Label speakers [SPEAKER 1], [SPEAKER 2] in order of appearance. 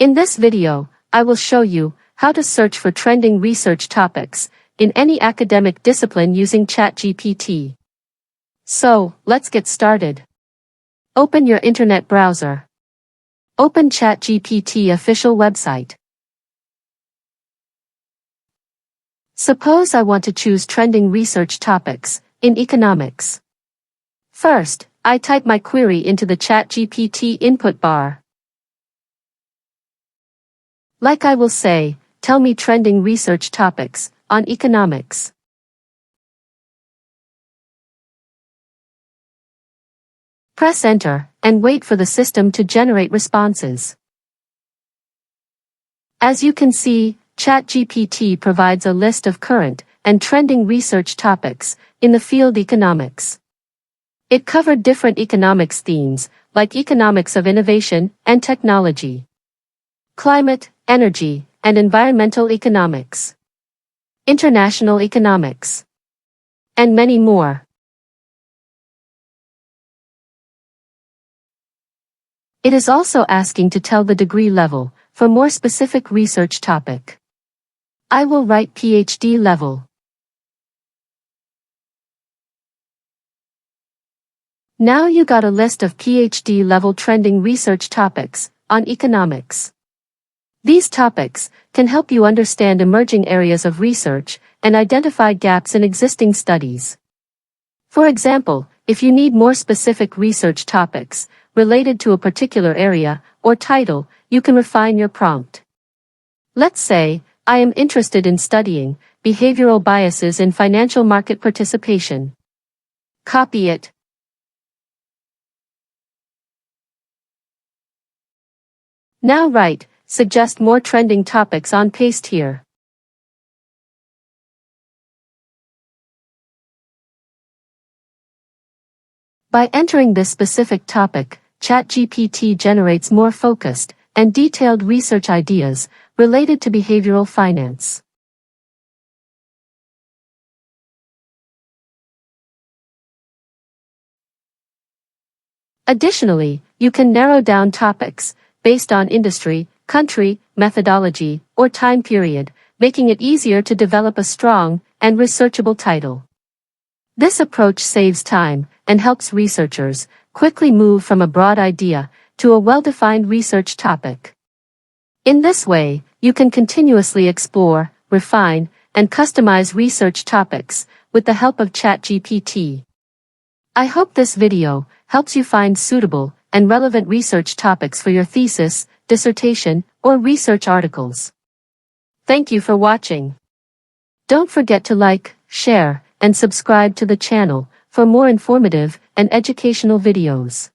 [SPEAKER 1] In this video, I will show you how to search for trending research topics in any academic discipline using ChatGPT. So, let's get started. Open your internet browser. Open ChatGPT official website. Suppose I want to choose trending research topics in economics. First, I type my query into the ChatGPT input bar. Like I will say, tell me trending research topics on economics. Press enter and wait for the system to generate responses. As you can see, ChatGPT provides a list of current and trending research topics in the field economics. It covered different economics themes, like economics of innovation and technology, climate, energy, and environmental economics, international economics, and many more. It is also asking to tell the degree level for more specific research topic. I will write PhD level. Now you got a list of PhD level trending research topics on economics. These topics can help you understand emerging areas of research and identify gaps in existing studies. For example, if you need more specific research topics related to a particular area or title, you can refine your prompt. Let's say, I am interested in studying behavioral biases in financial market participation. Copy it. Now write, suggest more trending topics on paste here. By entering this specific topic, ChatGPT generates more focused and detailed research ideas related to behavioral finance. Additionally, you can narrow down topics based on industry, country, methodology, or time period, making it easier to develop a strong and researchable title. This approach saves time and helps researchers quickly move from a broad idea to a well-defined research topic. In this way, you can continuously explore, refine, and customize research topics with the help of ChatGPT. I hope this video helps you find suitable and relevant research topics for your thesis, dissertation, or research articles. Thank you for watching. Don't forget to like, share, and subscribe to the channel for more informative and educational videos.